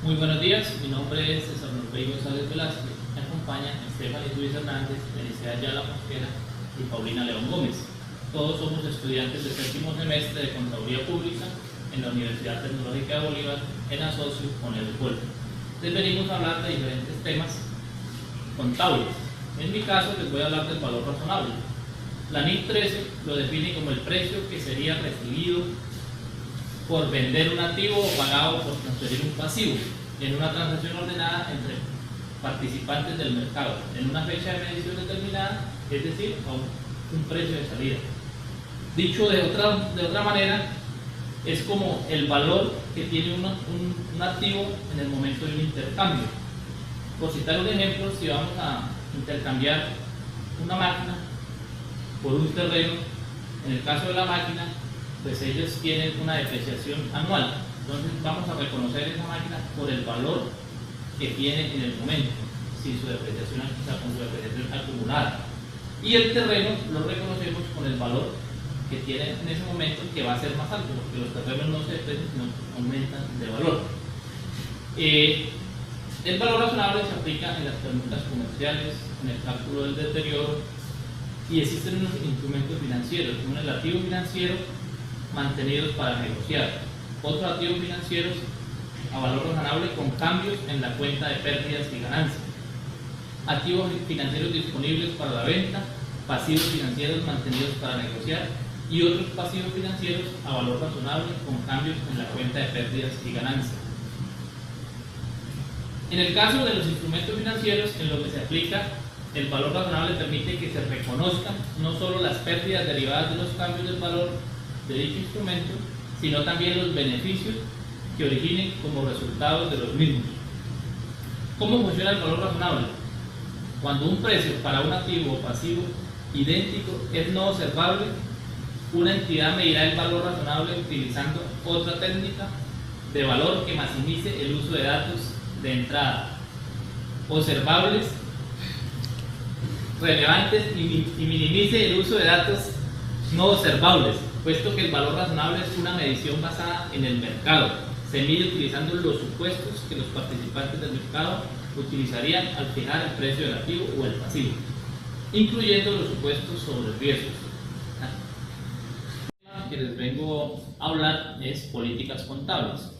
Muy buenos días, mi nombre es César Norberto González Velázquez. Me acompañan Stephanie Luis Hernández, Felicidad Yala Mosquera y Paulina León Gómez. Todos somos estudiantes del séptimo semestre de Contaduría Pública en la Universidad Tecnológica de Bolívar, en asocio con el EDUCOL. Les venimos a hablar de diferentes temas contables. En mi caso les voy a hablar del valor razonable. La NIF 13 lo define como el precio que sería recibido por vender un activo o pagado por transferir un pasivo en una transacción ordenada entre participantes del mercado en una fecha de medición determinada, es decir, a un precio de salida. Dicho de otra manera, es como el valor que tiene un activo en el momento de un intercambio. Por citar un ejemplo, si vamos a intercambiar una máquina por un terreno, en el caso de la máquina, pues ellos tienen una depreciación anual. Entonces vamos a reconocer esa máquina por el valor que tiene en el momento, sin su depreciación, con su depreciación acumulada. Y el terreno lo reconocemos con el valor que tiene en ese momento, que va a ser más alto, porque los terrenos no se deprecian, sino aumentan de valor. El valor razonable se aplica en las permutas comerciales, en el cálculo del deterioro, y existen unos instrumentos financieros, como el activo financiero mantenidos para negociar, otros activos financieros a valor razonable con cambios en la cuenta de pérdidas y ganancias, activos financieros disponibles para la venta, pasivos financieros mantenidos para negociar y otros pasivos financieros a valor razonable con cambios en la cuenta de pérdidas y ganancias. En el caso de los instrumentos financieros, en lo que se aplica, el valor razonable permite que se reconozcan no solo las pérdidas derivadas de los cambios del valor de dicho instrumento, sino también los beneficios que originen como resultados de los mismos. ¿Cómo funciona el valor razonable? Cuando un precio para un activo o pasivo idéntico es no observable, una entidad medirá el valor razonable utilizando otra técnica de valor que maximice el uso de datos de entrada observables, relevantes y minimice el uso de datos no observables, puesto que el valor razonable es una medición basada en el mercado. Se mide utilizando los supuestos que los participantes del mercado utilizarían al fijar el precio del activo o el pasivo, incluyendo los supuestos sobre riesgos. El tema que les vengo a hablar es políticas contables.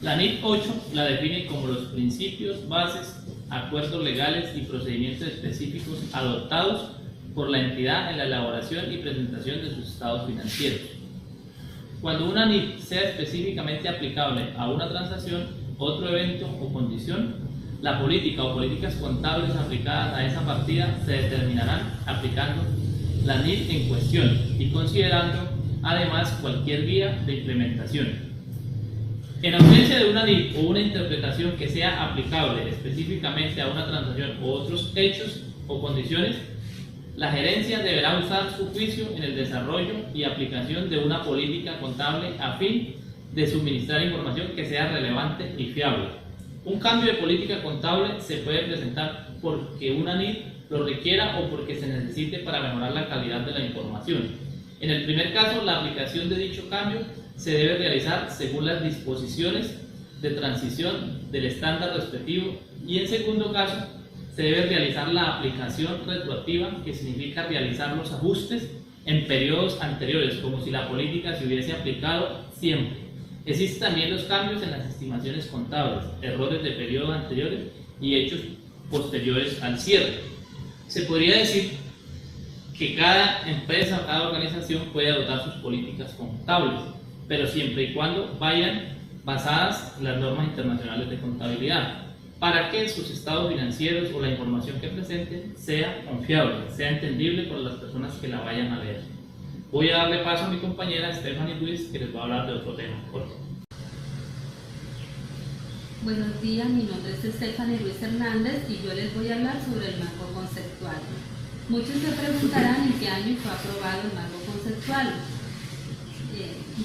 La NIF 8 la define como los principios, bases, acuerdos legales y procedimientos específicos adoptados por la entidad en la elaboración y presentación de sus estados financieros. Cuando una NIF sea específicamente aplicable a una transacción, otro evento o condición, la política o políticas contables aplicadas a esa partida se determinarán aplicando la NIF en cuestión y considerando además cualquier vía de implementación. En ausencia de una NIF o una interpretación que sea aplicable específicamente a una transacción u otros hechos o condiciones, la gerencia deberá usar su juicio en el desarrollo y aplicación de una política contable a fin de suministrar información que sea relevante y fiable. Un cambio de política contable se puede presentar porque una NIF lo requiera o porque se necesite para mejorar la calidad de la información. En el primer caso, la aplicación de dicho cambio se debe realizar según las disposiciones de transición del estándar respectivo, y en segundo caso, se debe realizar la aplicación retroactiva, que significa realizar los ajustes en periodos anteriores, como si la política se hubiese aplicado siempre. Existen también los cambios en las estimaciones contables, errores de periodos anteriores y hechos posteriores al cierre. Se podría decir que cada empresa o cada organización puede adoptar sus políticas contables, pero siempre y cuando vayan basadas en las normas internacionales de contabilidad, para que sus estados financieros o la información que presenten sea confiable, sea entendible por las personas que la vayan a leer. Voy a darle paso a mi compañera Stephanie Luis, que les va a hablar de otro tema. Buenos días, mi nombre es Stephanie Luis Hernández y yo les voy a hablar sobre el marco conceptual. Muchos se preguntarán en qué año fue aprobado el marco conceptual.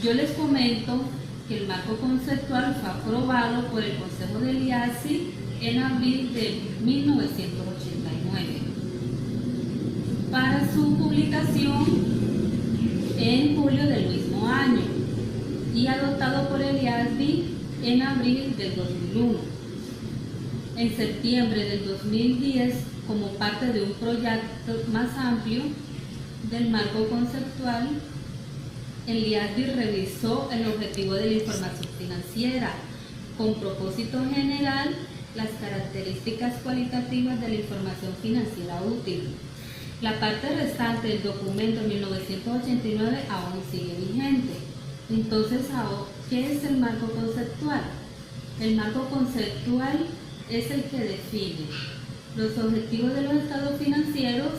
Yo les comento que el marco conceptual fue aprobado por el Consejo del IASI en abril de 1989 para su publicación en julio del mismo año y adoptado por el IASBI en abril del 2001. En septiembre del 2010, como parte de un proyecto más amplio del marco conceptual, el IASBI revisó el objetivo de la información financiera con propósito general, las características cualitativas de la información financiera útil. La parte restante del documento en 1989 aún sigue vigente. Entonces, ¿qué es el marco conceptual? El marco conceptual es el que define los objetivos de los estados financieros,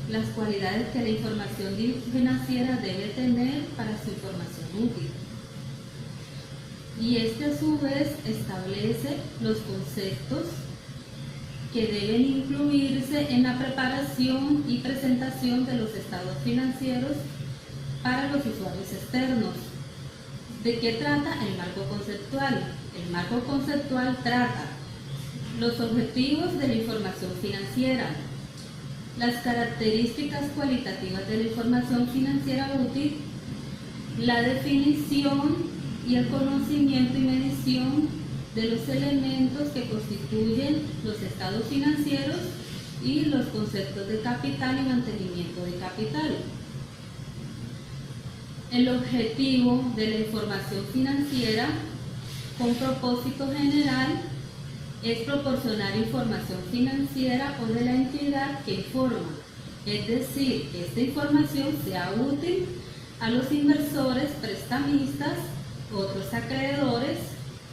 las cualidades que la información financiera debe tener para su información útil. Y este a su vez establece los conceptos que deben incluirse en la preparación y presentación de los estados financieros para los usuarios externos. ¿De qué trata el marco conceptual? El marco conceptual trata los objetivos de la información financiera, las características cualitativas de la información financiera útil, la definición y el conocimiento y medición de los elementos que constituyen los estados financieros y los conceptos de capital y mantenimiento de capital. El objetivo de la información financiera con propósito general es proporcionar información financiera o de la entidad que informa, es decir, que esta información sea útil a los inversores, prestamistas, otros acreedores,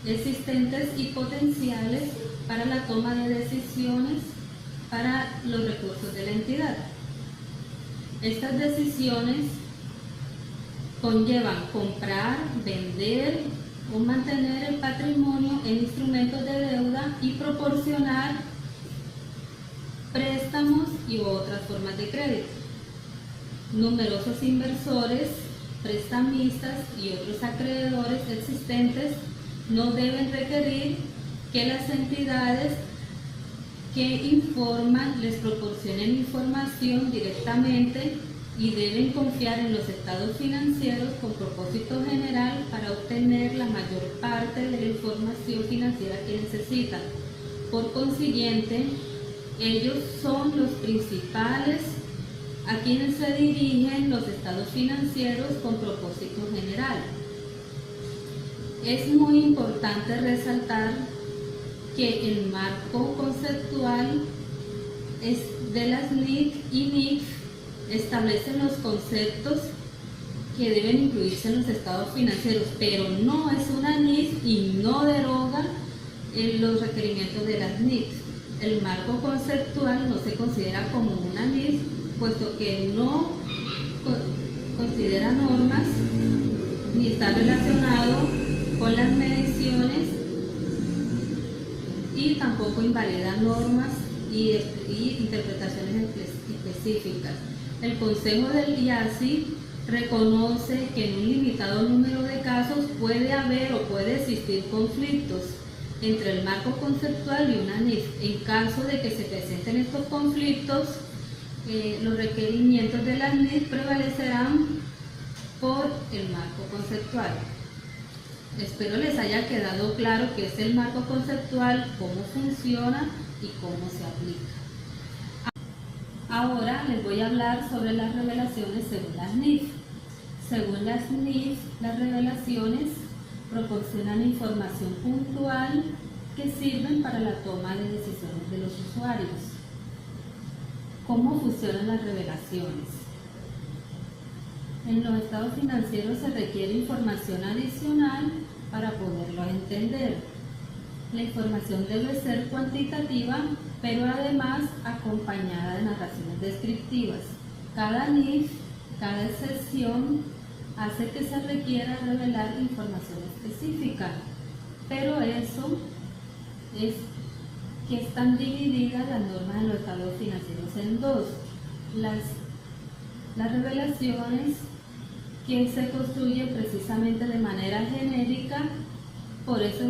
existentes y potenciales para la toma de decisiones para los recursos de la entidad. Estas decisiones conllevan comprar, vender o mantener el patrimonio en instrumentos de deuda y proporcionar préstamos y otras formas de crédito. Numerosos inversores, prestamistas y otros acreedores existentes no deben requerir que las entidades que informan les proporcionen información directamente y deben confiar en los estados financieros con propósito general para obtener la mayor parte de la información financiera que necesitan. Por consiguiente, ellos son los principales a quienes se dirigen los estados financieros con propósito general. Es muy importante resaltar que el marco conceptual de las NIC y NIF establecen los conceptos que deben incluirse en los estados financieros, pero no es una NIF y no deroga los requerimientos de las NIF. El marco conceptual no se considera como una NIF, puesto que no considera normas ni está relacionado con las mediciones y tampoco invalida normas y interpretaciones específicas. El Consejo del IASI reconoce que en un limitado número de casos puede haber o puede existir conflictos entre el marco conceptual y una NIF. En caso de que se presenten estos conflictos, los requerimientos de la NIF prevalecerán por el marco conceptual. Espero les haya quedado claro qué es el marco conceptual, cómo funciona y cómo se aplica. Ahora les voy a hablar sobre las revelaciones según las NIF. Según las NIF, las revelaciones proporcionan información puntual que sirven para la toma de decisiones de los usuarios. ¿Cómo funcionan las revelaciones? En los estados financieros se requiere información adicional para poderlo entender. La información debe ser cuantitativa, pero además acompañada de narraciones descriptivas. Cada NIF, cada excepción, hace que se requiera revelar información específica, pero eso es que están divididas las normas de los estados financieros en dos. Las revelaciones que se construyen precisamente de manera genérica, por eso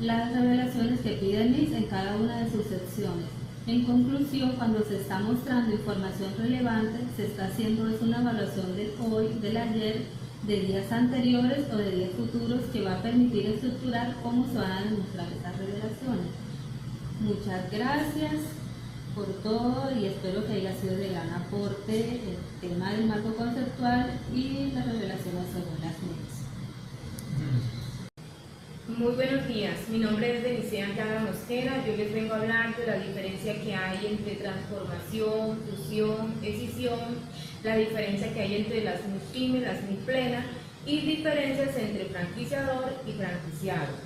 las revelaciones que pide el MIS en cada una de sus secciones. En conclusión, cuando se está mostrando información relevante, se está haciendo una evaluación de hoy, del ayer, de días anteriores o de días futuros que va a permitir estructurar cómo se van a demostrar estas revelaciones. Muchas gracias por todo y espero que haya sido de gran aporte el tema del marco conceptual y las revelaciones sobre las NICs. Muy buenos días, mi nombre es Denisea Antaga Mosquera. Yo les vengo a hablar de la diferencia que hay entre transformación, fusión, escisión, la diferencia que hay entre las MIPYME, las MIPLENA y diferencias entre franquiciador y franquiciado.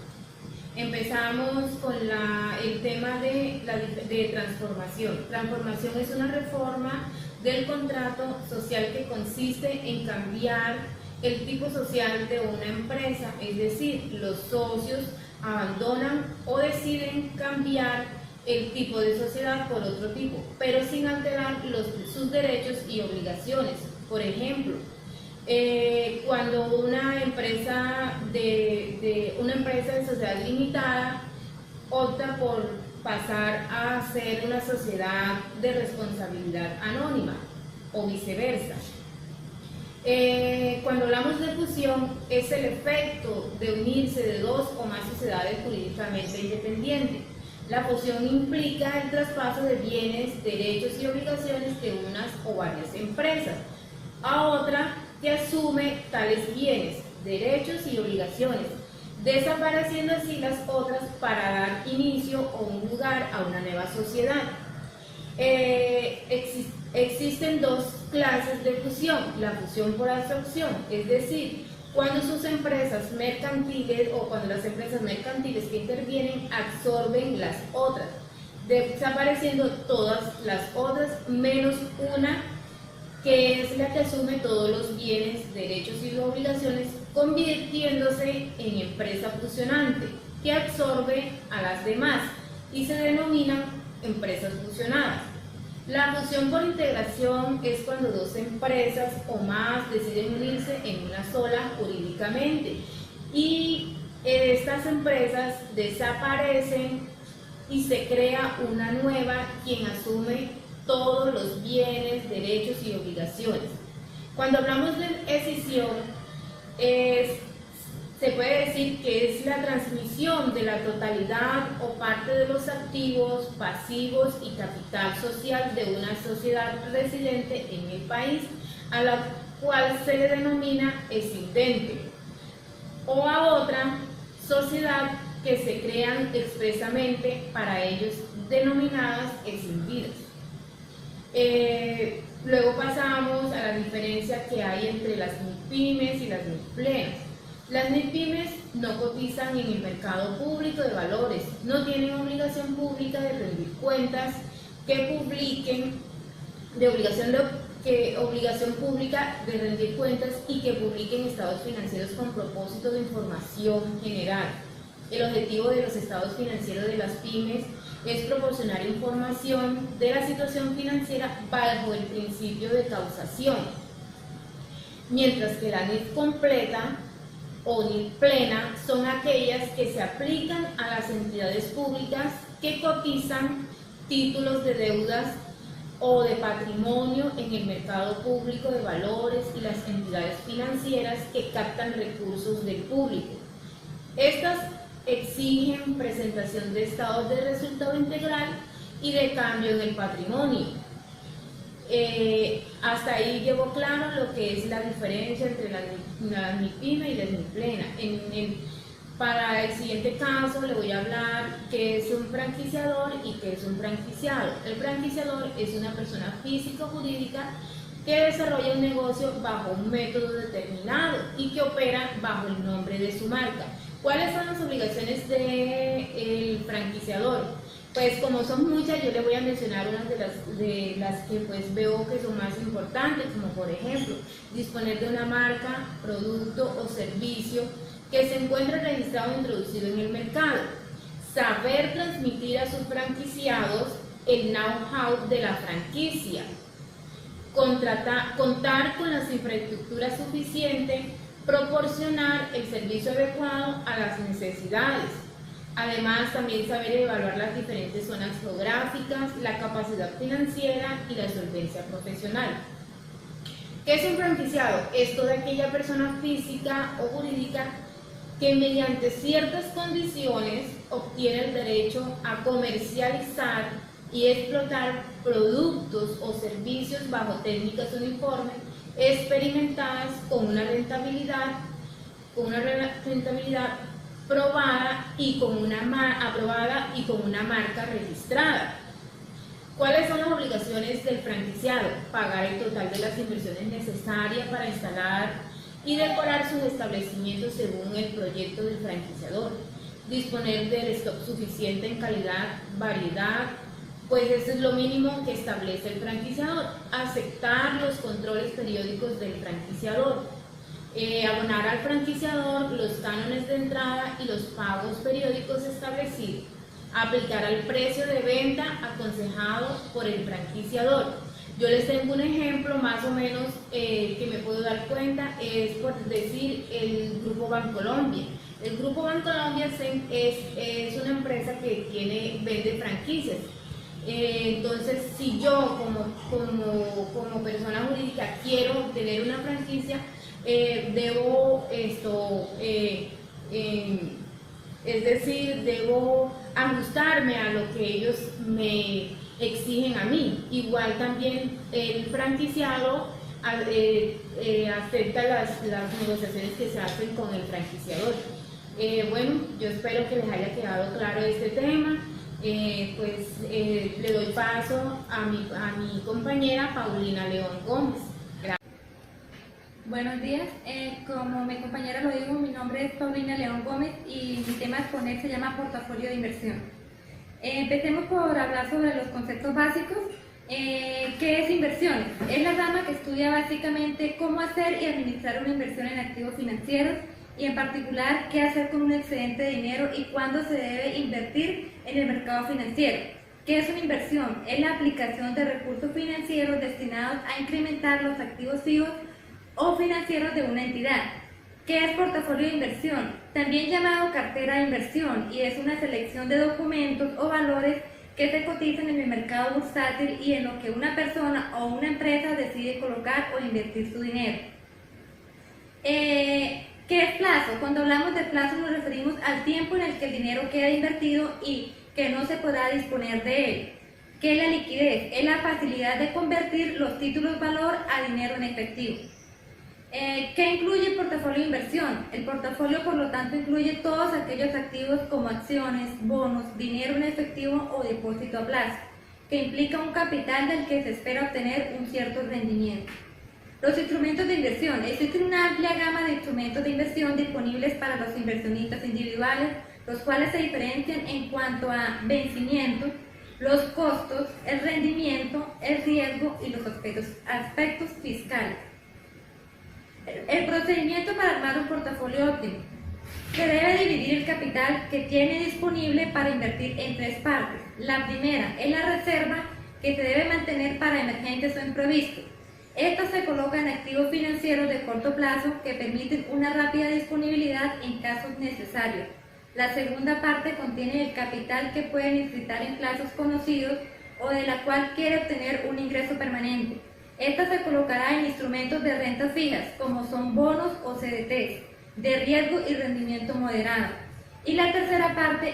Empezamos con el tema de transformación. Transformación es una reforma del contrato social que consiste en cambiar el tipo social de una empresa, es decir, los socios abandonan o deciden cambiar el tipo de sociedad por otro tipo, pero sin alterar sus derechos y obligaciones. Por ejemplo, cuando una empresa de sociedad limitada opta por pasar a ser una sociedad de responsabilidad anónima o viceversa. Cuando hablamos de fusión, es el efecto de unirse de dos o más sociedades jurídicamente independientes. La fusión implica el traspaso de bienes, derechos y obligaciones de unas o varias empresas a otra que asume tales bienes, derechos y obligaciones, desapareciendo así las otras para dar inicio o un lugar a una nueva sociedad. Existen dos clases de fusión: la fusión por absorción, es decir, cuando sus empresas mercantiles o cuando las empresas mercantiles que intervienen absorben las otras, desapareciendo todas las otras menos una que es la que asume todos los bienes, derechos y obligaciones, convirtiéndose en empresa fusionante que absorbe a las demás y se denominan empresas fusionadas. La fusión por integración es cuando dos empresas o más deciden unirse en una sola jurídicamente y estas empresas desaparecen y se crea una nueva quien asume todos los bienes, derechos y obligaciones. Cuando hablamos de escisión, se puede decir que es la transmisión de la totalidad o parte de los activos, pasivos y capital social de una sociedad residente en el país, a la cual se le denomina escindente, o a otra sociedad que se crean expresamente para ellos, denominadas escindidas. Luego pasamos a la diferencia que hay entre las MIPYMES y las MIPLENAS. Las MIPYMES no cotizan en el mercado público de valores, no tienen obligación pública de rendir cuentas, obligación pública de rendir cuentas y que publiquen estados financieros con propósito de información general. El objetivo de los estados financieros de las pymes es proporcionar información de la situación financiera bajo el principio de causación, mientras que la NIF completa o NIF plena son aquellas que se aplican a las entidades públicas que cotizan títulos de deudas o de patrimonio en el mercado público de valores y las entidades financieras que captan recursos del público. Estas exigen presentación de estados de resultado integral y de cambio en el patrimonio. Hasta ahí llevo claro lo que es la diferencia entre las MIPYME y las MIPLENA. Para el siguiente caso le voy a hablar qué es un franquiciador y qué es un franquiciado. El franquiciador es una persona físico-jurídica que desarrolla un negocio bajo un método determinado y que opera bajo el nombre de su marca. ¿Cuáles son las obligaciones del franquiciador? Pues como son muchas, yo le voy a mencionar unas de las que pues veo que son más importantes, como por ejemplo, disponer de una marca, producto o servicio que se encuentre registrado e introducido en el mercado, saber transmitir a sus franquiciados el know-how de la franquicia, contar con las infraestructuras suficientes, proporcionar el servicio adecuado a las necesidades. Además, también saber evaluar las diferentes zonas geográficas, la capacidad financiera y la solvencia profesional. ¿Qué es un franquiciado? Es toda aquella persona física o jurídica que mediante ciertas condiciones obtiene el derecho a comercializar y explotar productos o servicios bajo técnicas uniformes experimentadas con una rentabilidad probada y con aprobada y con una marca registrada. ¿Cuáles son las obligaciones del franquiciado? Pagar el total de las inversiones necesarias para instalar y decorar sus establecimientos según el proyecto del franquiciador. Disponer del stock suficiente en calidad, variedad, pues eso es lo mínimo que establece el franquiciador. Aceptar los controles periódicos del franquiciador. Abonar al franquiciador los cánones de entrada y los pagos periódicos establecidos. Aplicar al precio de venta aconsejado por el franquiciador. Yo les tengo un ejemplo más o menos que me puedo dar cuenta, es por decir el Grupo Bancolombia. El Grupo Bancolombia es una empresa que vende franquicias. Entonces, si yo como persona jurídica quiero tener una franquicia, debo debo ajustarme a lo que ellos me exigen a mí. Igual también el franquiciado acepta las negociaciones que se hacen con el franquiciador. Bueno, yo espero que les haya quedado claro este tema. Le doy paso a mi compañera Paulina León Gómez. Buenos días, como mi compañera lo dijo, mi nombre es Paulina León Gómez y mi tema a exponer se llama portafolio de inversión. Empecemos por hablar sobre los conceptos básicos. ¿Qué es inversión? Es la rama que estudia básicamente cómo hacer y administrar una inversión en activos financieros y en particular qué hacer con un excedente de dinero y cuándo se debe invertir en el mercado financiero. ¿Qué es una inversión? Es la aplicación de recursos financieros destinados a incrementar los activos fijos o financieros de una entidad. ¿Qué es portafolio de inversión? También llamado cartera de inversión, y es una selección de documentos o valores que se cotizan en el mercado bursátil y en lo que una persona o una empresa decide colocar o invertir su dinero. ¿Qué es plazo? Cuando hablamos de plazo nos referimos al tiempo en el que el dinero queda invertido y que no se podrá disponer de él. ¿Qué es la liquidez? Es la facilidad de convertir los títulos valor a dinero en efectivo. ¿Qué incluye el portafolio de inversión? El portafolio, por lo tanto, incluye todos aquellos activos como acciones, bonos, dinero en efectivo o depósito a plazo, que implica un capital del que se espera obtener un cierto rendimiento. Los instrumentos de inversión. Existe una amplia gama de instrumentos de inversión disponibles para los inversionistas individuales, los cuales se diferencian en cuanto a vencimiento, los costos, el rendimiento, el riesgo y los aspectos fiscales. El procedimiento para armar un portafolio óptimo. Se debe dividir el capital que tiene disponible para invertir en tres partes. La primera es la reserva, que se debe mantener para emergentes o imprevistos. Esta se coloca en activos financieros de corto plazo que permiten una rápida disponibilidad en casos necesarios. La segunda parte contiene el capital que puede necesitar en plazos conocidos o de la cual quiere obtener un ingreso permanente. Esta se colocará en instrumentos de rentas fijas, como son bonos o CDTs, de riesgo y rendimiento moderado. Y la tercera parte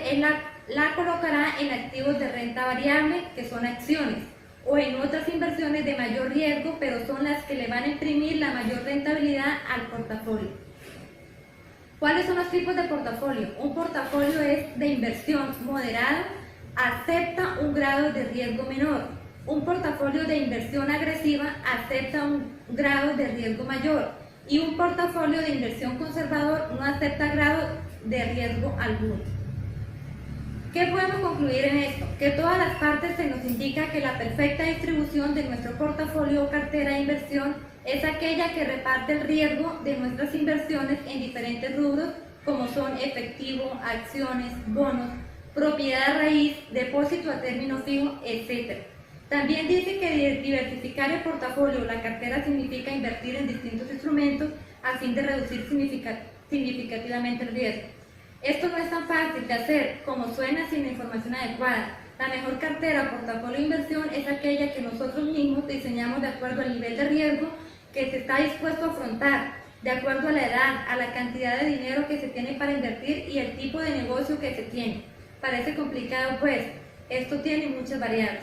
la colocará en activos de renta variable, que son acciones, o en otras inversiones de mayor riesgo, pero son las que le van a imprimir la mayor rentabilidad al portafolio. ¿Cuáles son los tipos de portafolio? Un portafolio es de inversión moderada, acepta un grado de riesgo menor. Un portafolio de inversión agresiva acepta un grado de riesgo mayor y un portafolio de inversión conservador no acepta grado de riesgo alguno. ¿Qué podemos concluir en esto? Que todas las partes se nos indica que la perfecta distribución de nuestro portafolio o cartera de inversión es aquella que reparte el riesgo de nuestras inversiones en diferentes rubros como son efectivo, acciones, bonos, propiedad raíz, depósito a término fijo, etc. También dice que diversificar el portafolio o la cartera significa invertir en distintos instrumentos a fin de reducir significativamente el riesgo. Esto no es tan fácil de hacer como suena sin la información adecuada. La mejor cartera o portafolio de inversión es aquella que nosotros mismos diseñamos de acuerdo al nivel de riesgo que se está dispuesto a afrontar, de acuerdo a la edad, a la cantidad de dinero que se tiene para invertir y el tipo de negocio que se tiene. Parece complicado, pues esto tiene muchas variables.